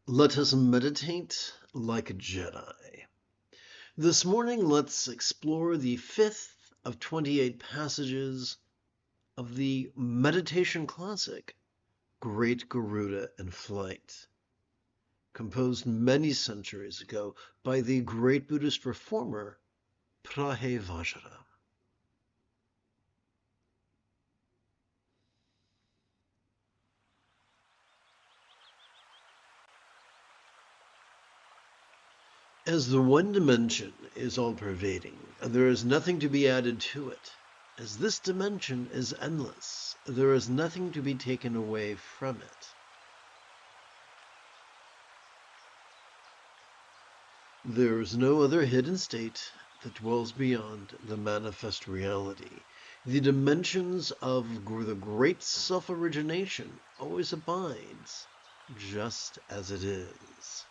Let us meditate like a Jedi. This morning, let's explore the 5th of 28 passages of the meditation classic, Great Garuda in Flight, composed many centuries ago by the great Buddhist reformer Prahevajra. As the one dimension is all-pervading, there is nothing to be added to it. As this dimension is endless, there is nothing to be taken away from it. There is no other hidden state that dwells beyond the manifest reality. The dimensions of the great self-origination always abides just as it is.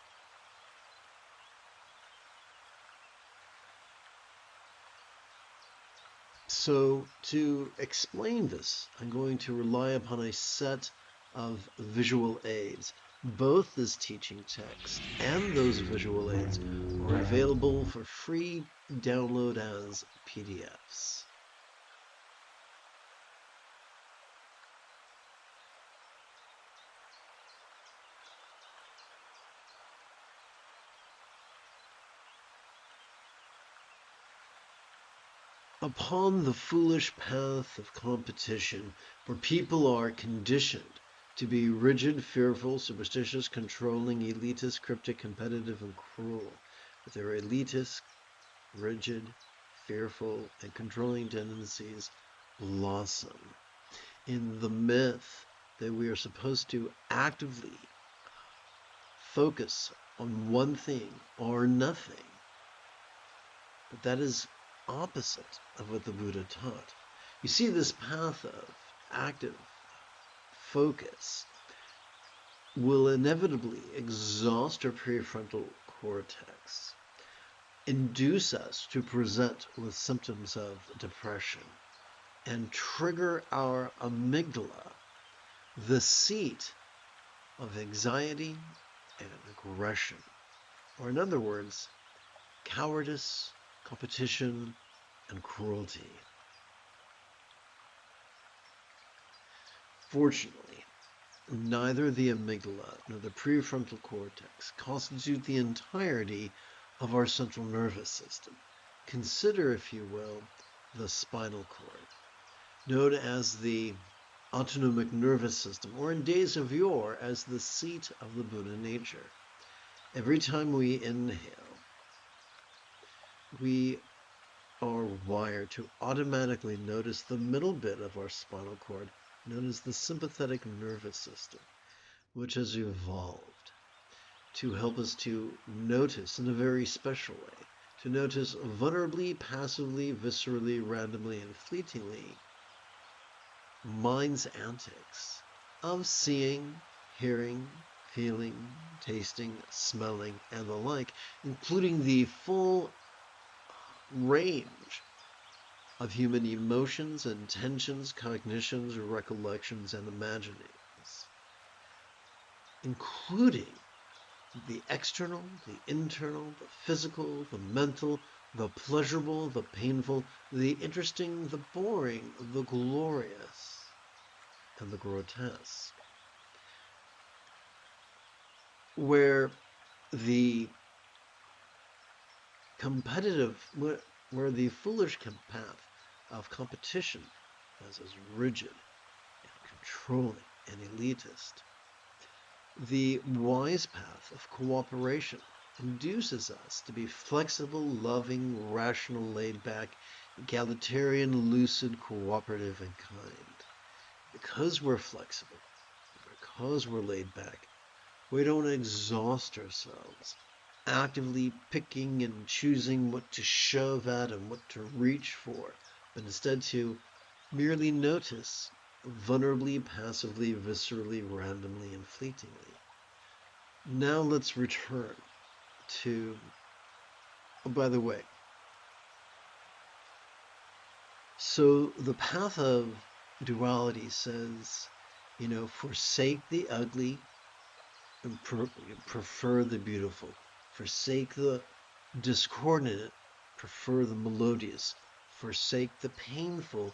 So to explain this, I'm going to rely upon a set of visual aids. Both this teaching text and those visual aids are available for free download as PDFs. Upon the foolish path of competition, where people are conditioned to be rigid, fearful, superstitious, controlling, elitist, cryptic, competitive, and cruel, with their elitist, rigid, fearful, and controlling tendencies blossom. In the myth that we are supposed to actively focus on one thing or nothing, but that is opposite of what the Buddha taught. You see, this path of active focus will inevitably exhaust our prefrontal cortex, induce us to present with symptoms of depression, and trigger our amygdala, the seat of anxiety and aggression, or in other words, cowardice, competition, and cruelty. Fortunately, neither the amygdala nor the prefrontal cortex constitute the entirety of our central nervous system. Consider, if you will, the spinal cord, known as the autonomic nervous system, or in days of yore as the seat of the Buddha nature. Every time we inhale, we are wired to automatically notice the middle bit of our spinal cord, known as the sympathetic nervous system, which has evolved to help us to notice in a very special way, to notice vulnerably, passively, viscerally, randomly, and fleetingly mind's antics of seeing, hearing, feeling, tasting, smelling, and the like, including the full range of human emotions, intentions, cognitions, recollections, and imaginings, including the external, the internal, the physical, the mental, the pleasurable, the painful, the interesting, the boring, the glorious, and the grotesque. Where the foolish path of competition is as rigid and controlling and elitist, the wise path of cooperation induces us to be flexible, loving, rational, laid-back, egalitarian, lucid, cooperative, and kind. Because we're flexible, because we're laid back, we don't exhaust ourselves actively picking and choosing what to shove at and what to reach for, but instead to merely notice vulnerably, passively, viscerally, randomly, and fleetingly. Now let's return to, oh, by the way, so the path of duality says, forsake the ugly, prefer the beautiful. Forsake the discordant, prefer the melodious. Forsake the painful,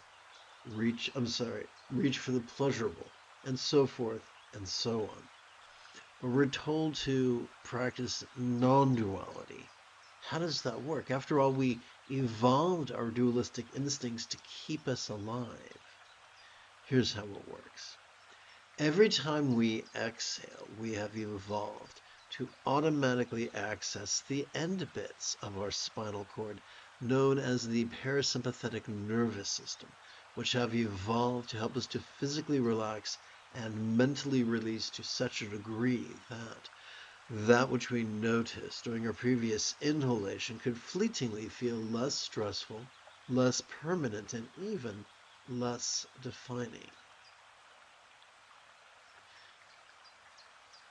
reach for the pleasurable, and so forth and so on. We're told to practice non-duality. How does that work? After all, we evolved our dualistic instincts to keep us alive. Here's how it works. Every time we exhale, we have evolved to automatically access the end bits of our spinal cord, known as the parasympathetic nervous system, which have evolved to help us to physically relax and mentally release to such a degree that which we noticed during our previous inhalation could fleetingly feel less stressful, less permanent, and even less defining.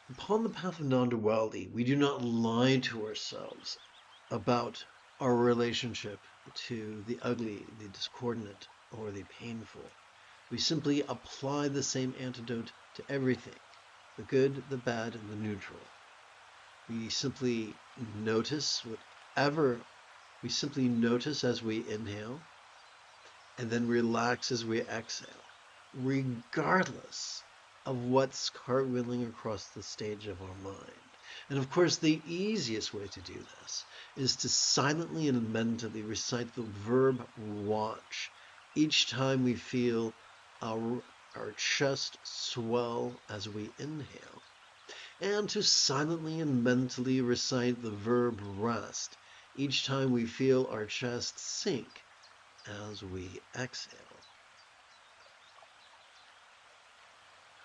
Upon the path of non-duality, we do not lie to ourselves about our relationship to the ugly, the discordant, or the painful. We simply apply the same antidote to everything, the good, the bad, and the neutral. We simply notice as we inhale, and then relax as we exhale, regardless of what's cartwheeling across the stage of our mind. And of course, the easiest way to do this is to silently and mentally recite the verb watch each time we feel our chest swell as we inhale, and to silently and mentally recite the verb rest each time we feel our chest sink as we exhale.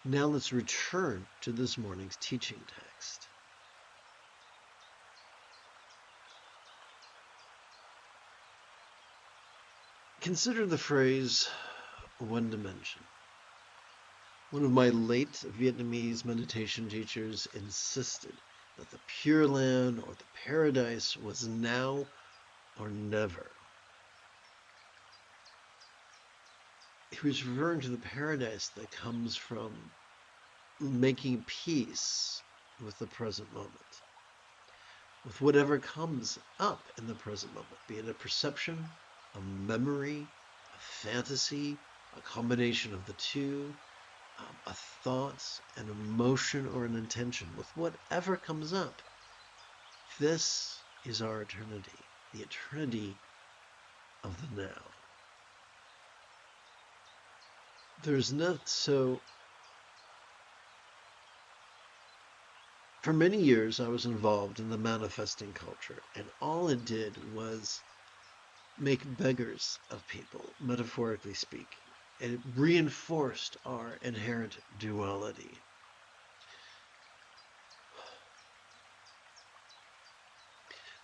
Now let's return to this morning's teaching text. Consider the phrase one dimension. One of my late Vietnamese meditation teachers insisted that the Pure Land or the paradise was now or never. He was referring to the paradise that comes from making peace with the present moment, with whatever comes up in the present moment, be it a perception, a memory, a fantasy, a combination of the two, a thought, an emotion, or an intention. With whatever comes up, this is our eternity, the eternity of the now. For many years I was involved in the manifesting culture, and all it did was make beggars of people, metaphorically speaking. It reinforced our inherent duality.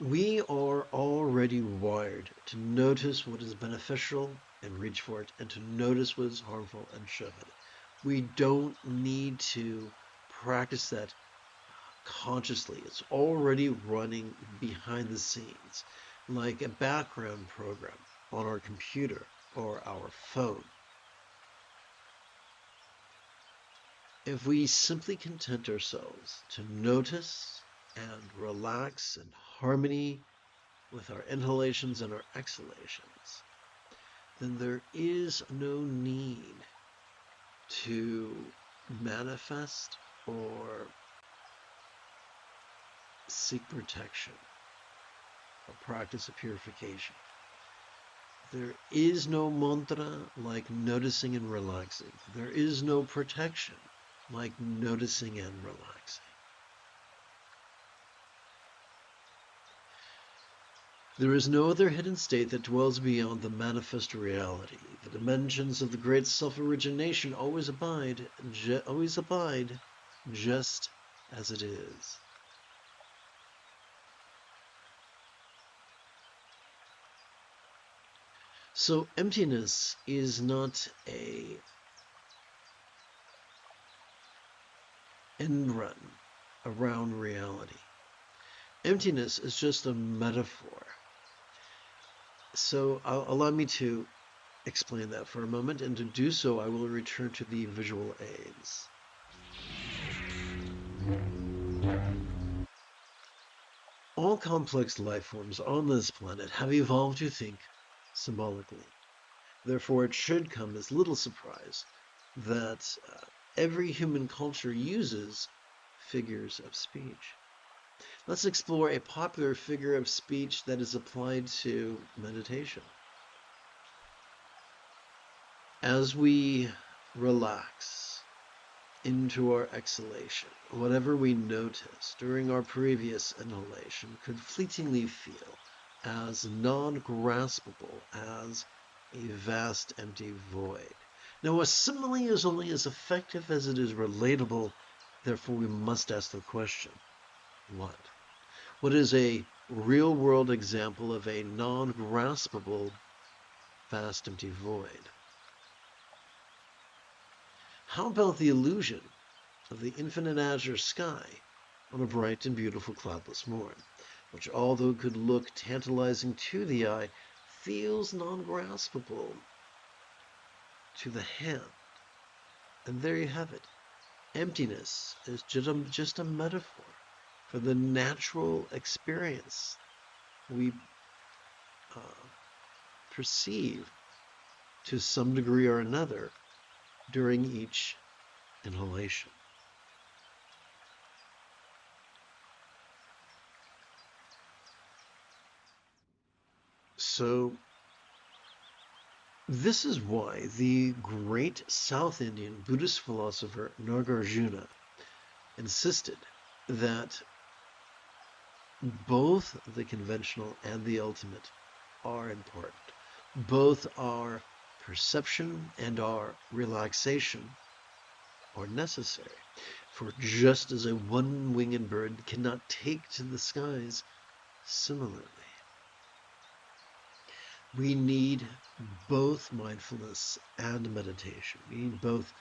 We are already wired to notice what is beneficial and reach for it, and to notice what is harmful and shun it. We don't need to practice that consciously. It's already running behind the scenes, like a background program on our computer or our phone. If we simply content ourselves to notice and relax in harmony with our inhalations and our exhalations, then there is no need to manifest or seek protection or practice a purification. There is no mantra like noticing and relaxing. There is no protection like noticing and relaxing. There is no other hidden state that dwells beyond the manifest reality. The dimensions of the great self-origination always abide just as it is. So emptiness is not an end run around reality. Emptiness is just a metaphor. So allow me to explain that for a moment, and to do so I will return to the visual aids. All complex life forms on this planet have evolved to think symbolically. Therefore, it should come as little surprise that every human culture uses figures of speech. Let's explore a popular figure of speech that is applied to meditation. As we relax into our exhalation, whatever we notice during our previous inhalation could fleetingly feel as non-graspable as a vast empty void. Now, a simile is only as effective as it is relatable, therefore we must ask the question, what? What is a real-world example of a non-graspable vast empty void? How about the illusion of the infinite azure sky on a bright and beautiful cloudless morn, which, although could look tantalizing to the eye, feels non-graspable to the hand? And there you have it. Emptiness is just a metaphor for the natural experience we perceive to some degree or another during each inhalation. So this is why the great South Indian Buddhist philosopher Nagarjuna insisted that both the conventional and the ultimate are important. Both our perception and our relaxation are necessary. For just as a one-winged bird cannot take to the skies, similarly, we need both mindfulness and meditation. We need both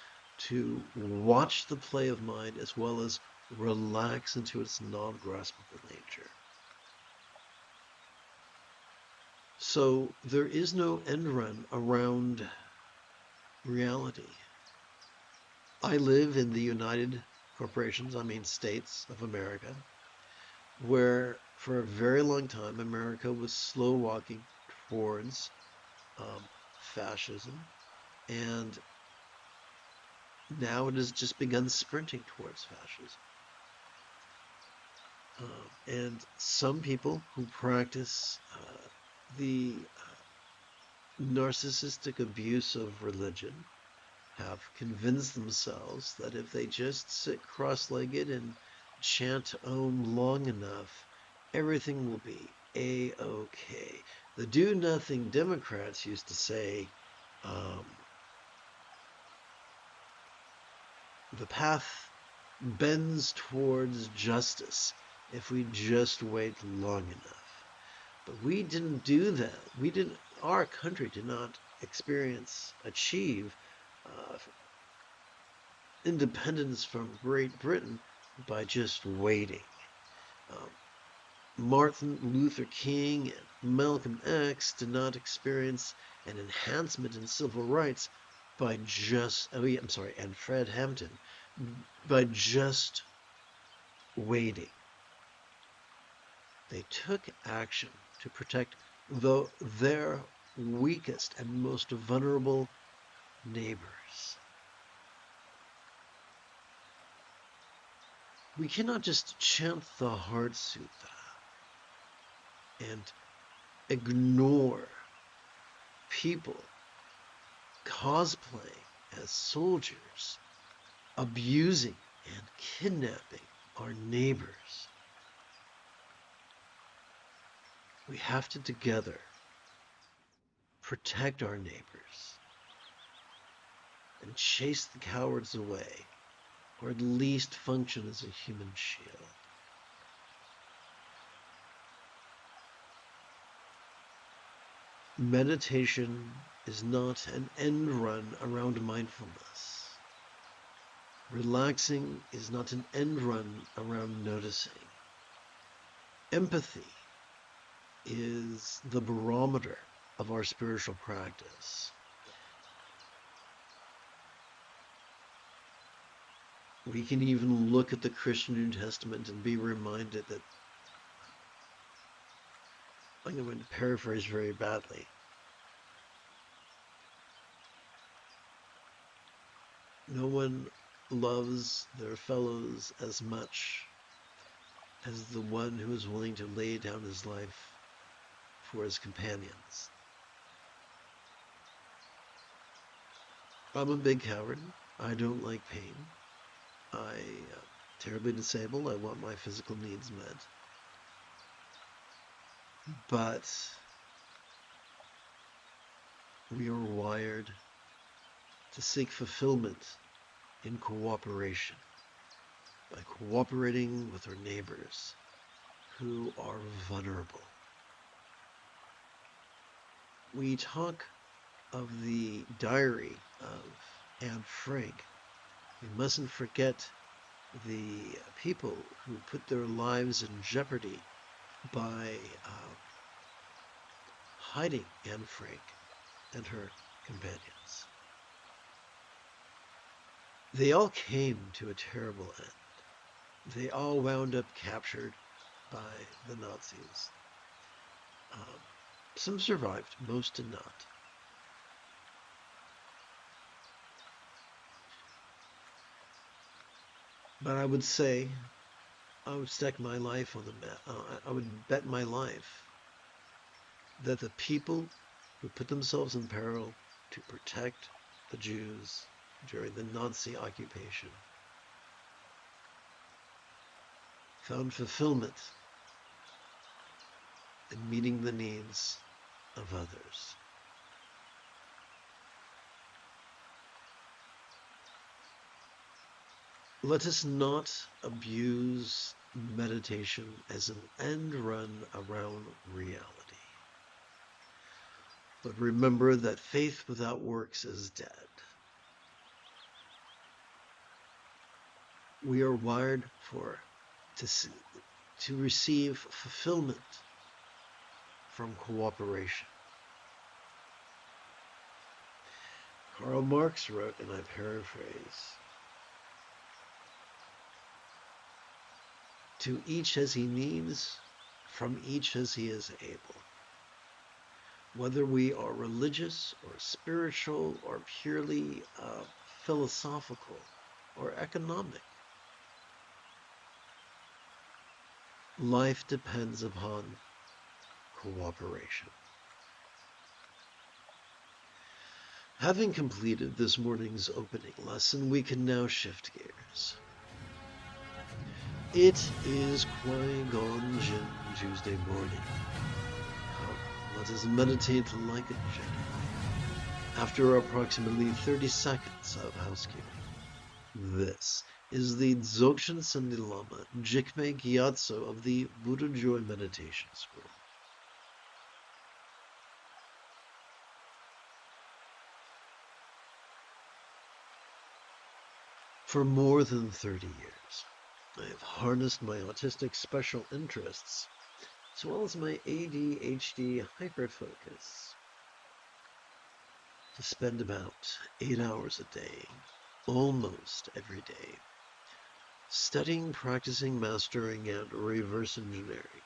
to watch the play of mind as well as relax into its non-graspable nature. So there is no end run around reality. I live in the United States of America, where for a very long time America was slow walking towards fascism, and now it has just begun sprinting towards fascism. And some people who practice the narcissistic abuse of religion have convinced themselves that if they just sit cross-legged and chant Om long enough, everything will be A-OK. The do-nothing Democrats used to say, the path bends towards justice if we just wait long enough. But we didn't do that. Our country did not achieve independence from Great Britain by just waiting. Martin Luther King and Malcolm X did not experience an enhancement in civil rights by just, and Fred Hampton, by just waiting. They took action to protect their weakest and most vulnerable neighbors. We cannot just chant the Heart Sutra and ignore people cosplaying as soldiers, abusing and kidnapping our neighbors. We have to together protect our neighbors and chase the cowards away, or at least function as a human shield. Meditation is not an end run around mindfulness. Relaxing is not an end run around noticing. Empathy is the barometer of our spiritual practice. We can even look at the Christian New Testament and be reminded that, I'm going to paraphrase very badly, no one loves their fellows as much as the one who is willing to lay down his life for his companions. I'm a big coward. I don't like pain. I'm terribly disabled. I want my physical needs met. But we are wired to seek fulfillment in cooperation, by cooperating with our neighbors who are vulnerable. We talk of the diary of Anne Frank. We mustn't forget the people who put their lives in jeopardy by hiding Anne Frank and her companions. They all came to a terrible end. They all wound up captured by the Nazis. Some survived, most did not. But I would say, I would stake my life on the I would bet my life that the people who put themselves in peril to protect the Jews during the Nazi occupation found fulfillment in meeting the needs of others. Let us not abuse meditation as an end run around reality. But remember that faith without works is dead. We are wired to receive fulfillment from cooperation. Karl Marx wrote, and I paraphrase, "To each as he needs, from each as he is able." Whether we are religious or spiritual or purely philosophical or economic, life depends upon cooperation. Having completed this morning's opening lesson, we can now shift gears. It is Qui-Gon Jinn Tuesday morning. Come, let us meditate like a Jedi. After approximately 30 seconds of housekeeping, this is the Dzogchen Sendi Lama Jigme Gyatso of the Buddha Joy Meditation School. For more than 30 years, I have harnessed my autistic special interests, as well as my ADHD hyperfocus, to spend about 8 hours a day, almost every day, studying, practicing, mastering, and reverse engineering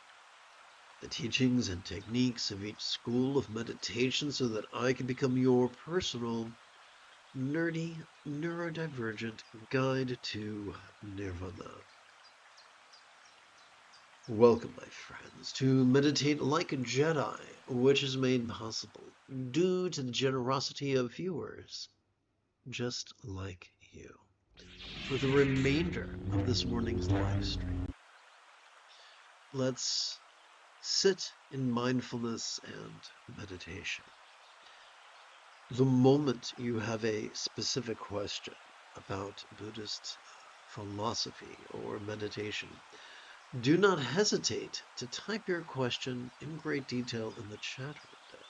the teachings and techniques of each school of meditation so that I can become your personal, nerdy, neurodivergent guide to nirvana. Welcome, my friends, to Meditate Like a Jedi, which is made possible due to the generosity of viewers just like you. For the remainder of this morning's live stream, let's sit in mindfulness and meditation. The moment you have a specific question about Buddhist philosophy or meditation, do not hesitate to type your question in great detail in the chat window,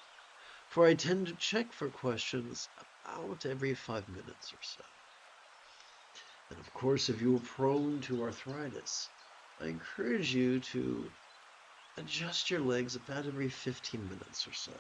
for I tend to check for questions about every 5 minutes or so. And of course, if you are prone to arthritis, I encourage you to adjust your legs about every 15 minutes or so.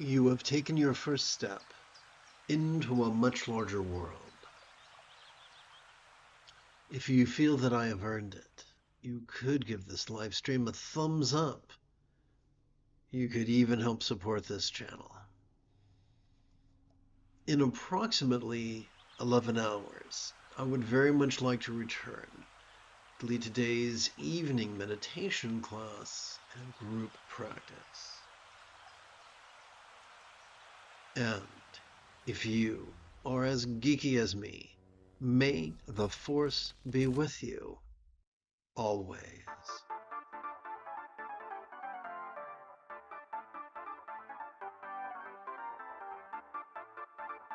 You have taken your first step into a much larger world. If you feel that I have earned it, you could give this live stream a thumbs up. You could even help support this channel. In approximately 11 hours, I would very much like to return to lead today's evening meditation class and group practice. And if you are as geeky as me, may the Force be with you always.